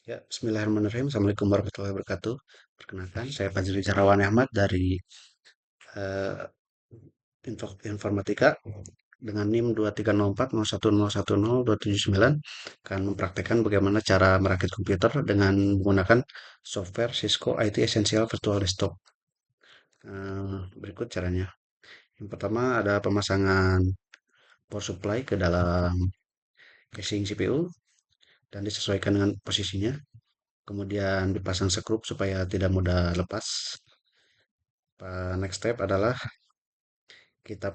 Ya, Bismillahirrahmanirrahim. Assalamualaikum warahmatullahi wabarakatuh. Perkenalkan, saya Fajri Jarawan Ahmad dari eh, Informatika dengan NIM 2304010102799 akan mempraktekkan bagaimana cara merakit komputer dengan menggunakan software Cisco IT Essential Virtual Desktop. Berikut caranya. Yang pertama ada pemasangan power supply ke dalam casing CPU dan disesuaikan dengan posisinya. Kemudian dipasang sekrup supaya tidak mudah lepas. Next step adalah kita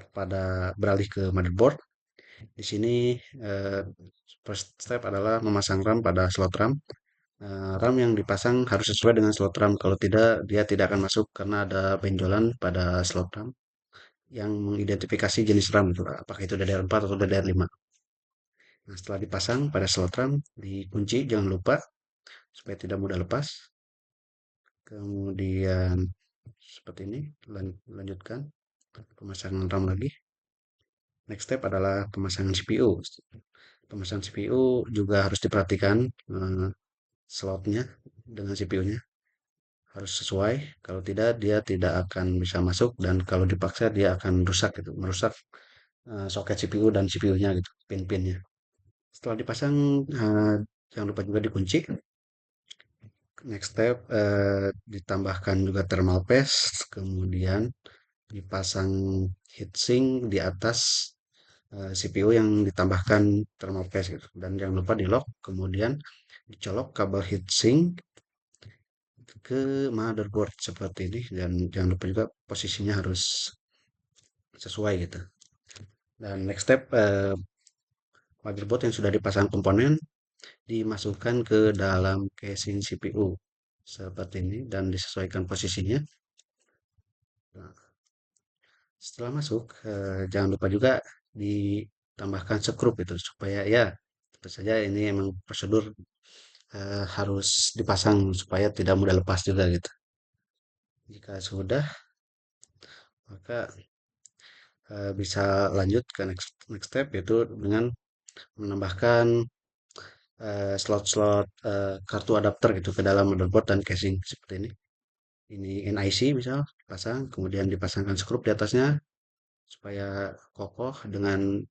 beralih ke motherboard. Di sini eh, first step adalah memasang RAM pada slot RAM. RAM yang dipasang harus sesuai dengan slot RAM. Kalau tidak, dia tidak akan masuk karena ada benjolan pada slot RAM yang mengidentifikasi jenis RAM, gitu, apakah itu DDR4 atau DDR5. Nah, setelah dipasang pada slot RAM, dikunci, jangan lupa supaya tidak mudah lepas. Kemudian seperti ini, lanjutkan pemasangan RAM lagi. Next step adalah pemasangan CPU. Pemasangan CPU juga harus diperhatikan slotnya dengan CPU-nya harus sesuai. Kalau tidak, dia tidak akan bisa masuk dan kalau dipaksa dia akan rusak gitu, merusak soket CPU dan CPU-nya gitu, pin-pinnya. Setelah dipasang, jangan lupa juga dikunci. Next step ditambahkan juga thermal paste, kemudian dipasang heatsink di atas CPU yang ditambahkan thermal paste gitu. Dan jangan lupa di lock, kemudian dicolok kabel heatsink ke motherboard seperti ini dan jangan lupa juga posisinya harus sesuai gitu. Dan next step motherboard yang sudah dipasang komponen dimasukkan ke dalam casing CPU seperti ini dan disesuaikan posisinya. Nah, setelah masuk jangan lupa juga ditambahkan sekrup itu supaya ya tentu saja ini emang prosedur harus dipasang supaya tidak mudah lepas juga gitu. Jika sudah, maka bisa lanjut ke next step yaitu dengan menambahkan slot-slot kartu adapter gitu ke dalam motherboard dan casing seperti ini. Ini NIC misal pasang, kemudian dipasangkan skrup di atasnya supaya kokoh dengan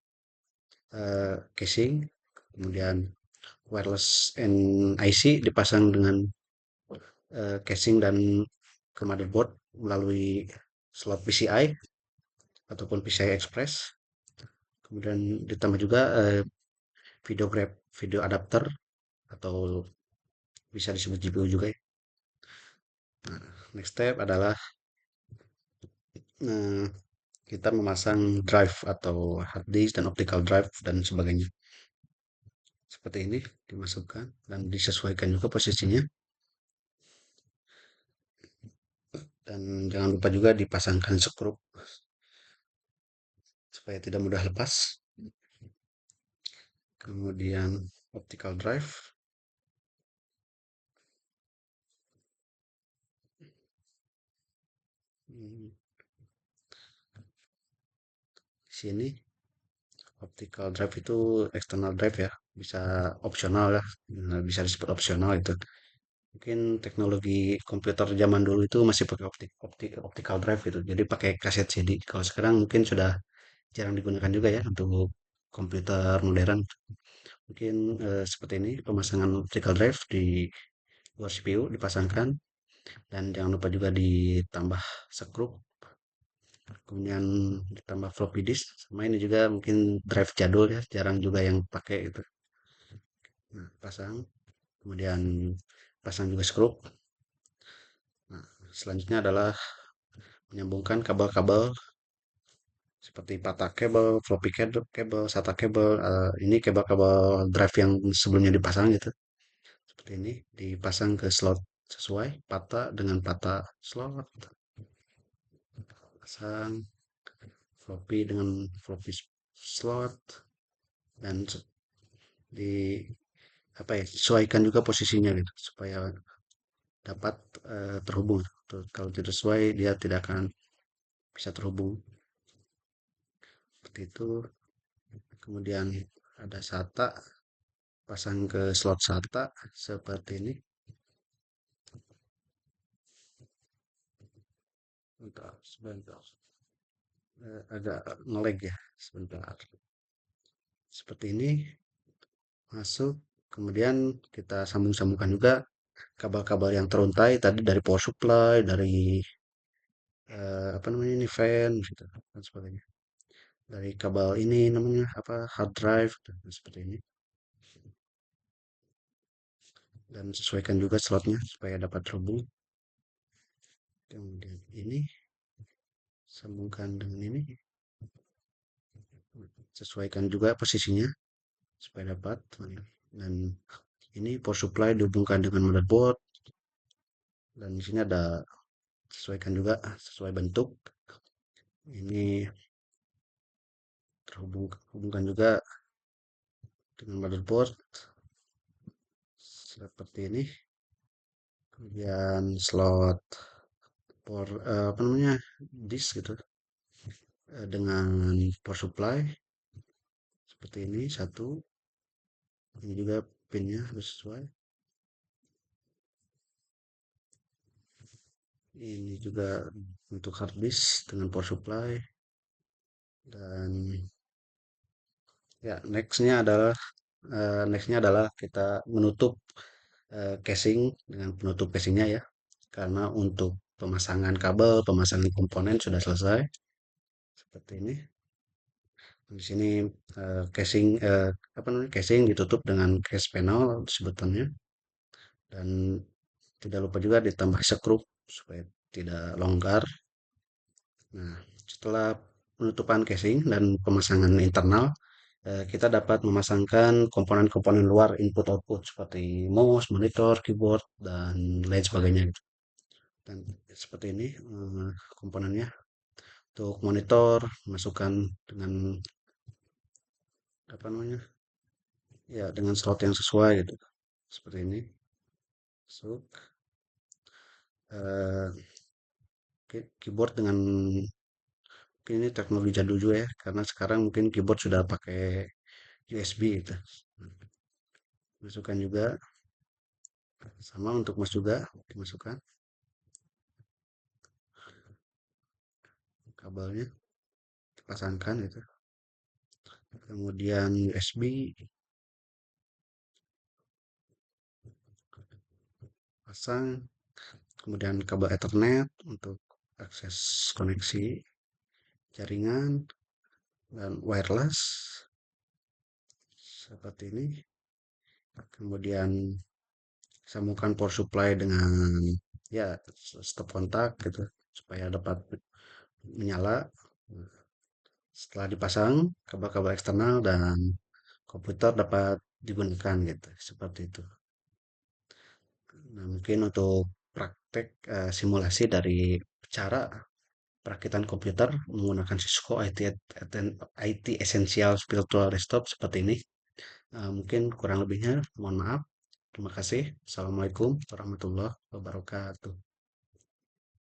casing. Kemudian wireless NIC dipasang dengan casing dan ke motherboard melalui slot PCI ataupun PCI Express. Kemudian ditambah juga video adapter atau bisa disebut GPU juga ya. Nah, next step adalah eh, kita memasang drive atau hard disk dan optical drive dan sebagainya. Seperti ini dimasukkan dan disesuaikan juga posisinya. Dan jangan lupa juga dipasangkan skrup supaya tidak mudah lepas. Kemudian optical drive. Hmm, Di sini optical drive itu external drive ya, bisa opsional ya, bisa disebut opsional itu. Mungkin teknologi komputer zaman dulu itu masih pakai optical drive gitu, jadi pakai kaset CD. Kalau sekarang mungkin sudah jarang digunakan juga ya untuk komputer modern. Mungkin seperti ini pemasangan optical drive di luar CPU dipasangkan dan jangan lupa juga ditambah skrup, kemudian ditambah floppy disk. Sama ini juga mungkin drive jadul ya, jarang juga yang pakai itu. Nah, pasang, kemudian pasang juga skrup. Nah, selanjutnya adalah menyambungkan kabel-kabel seperti pata kabel, floppy kabel, SATA kabel. Ini kabel-kabel drive yang sebelumnya dipasang gitu. Seperti ini dipasang ke slot sesuai pata dengan pata slot. Pasang floppy dengan floppy slot dan di apa ya sesuaikan juga posisinya gitu supaya dapat terhubung. Kalau tidak sesuai dia tidak akan bisa terhubung seperti itu. Kemudian ada SATA pasang ke slot SATA seperti ini. Bentar, sebentar. Agak ngelag ya, sebentar. Seperti ini, masuk. Kemudian kita sambung-sambungkan juga kabel-kabel yang teruntai tadi dari power supply, dari apa namanya ini fan, gitu, dan sebagainya. Dari kabel ini namanya apa hard drive, dan seperti ini. Dan sesuaikan juga slotnya supaya dapat terhubung. Kemudian ini sambungkan dengan ini, sesuaikan juga posisinya supaya dapat. Dan ini power supply dihubungkan dengan motherboard, dan di sini ada sesuaikan juga sesuai bentuk. Ini terhubungkan juga dengan motherboard seperti ini. Kemudian slot apa namanya disk gitu, dengan power supply seperti ini satu. Ini juga pinnya harus sesuai. Ini juga untuk hard disk dengan power supply. Dan ya nextnya adalah kita menutup casing dengan penutup casingnya ya, karena untuk pemasangan kabel, pemasangan komponen sudah selesai seperti ini. Di sini casing apa namanya casing ditutup dengan case panel sebutannya, dan tidak lupa juga ditambah skrup supaya tidak longgar. Nah, setelah penutupan casing dan pemasangan internal, kita dapat memasangkan komponen-komponen luar input output seperti mouse, monitor, keyboard, dan lain sebagainya gitu. Dan seperti ini komponennya. Untuk monitor masukkan dengan apa namanya? Ya, dengan slot yang sesuai gitu. Seperti ini. Masuk. Eh, keyboard dengan mungkin ini teknologi jadul juga ya, karena sekarang mungkin keyboard sudah pakai USB gitu. Masukkan juga, sama untuk mouse juga dimasukkan kabelnya, dipasangkan gitu. Kemudian USB, pasang. Kemudian kabel Ethernet untuk akses koneksi jaringan dan wireless seperti ini. Kemudian sambungkan power supply dengan ya stop kontak gitu supaya dapat menyala. Setelah dipasang kabel-kabel eksternal dan komputer dapat digunakan gitu, seperti itu. Nah, mungkin untuk praktek simulasi dari cara perakitan komputer menggunakan Cisco IT Essential Virtual Desktop seperti ini. Mungkin kurang lebihnya, mohon maaf. Terima kasih. Assalamualaikum warahmatullahi wabarakatuh.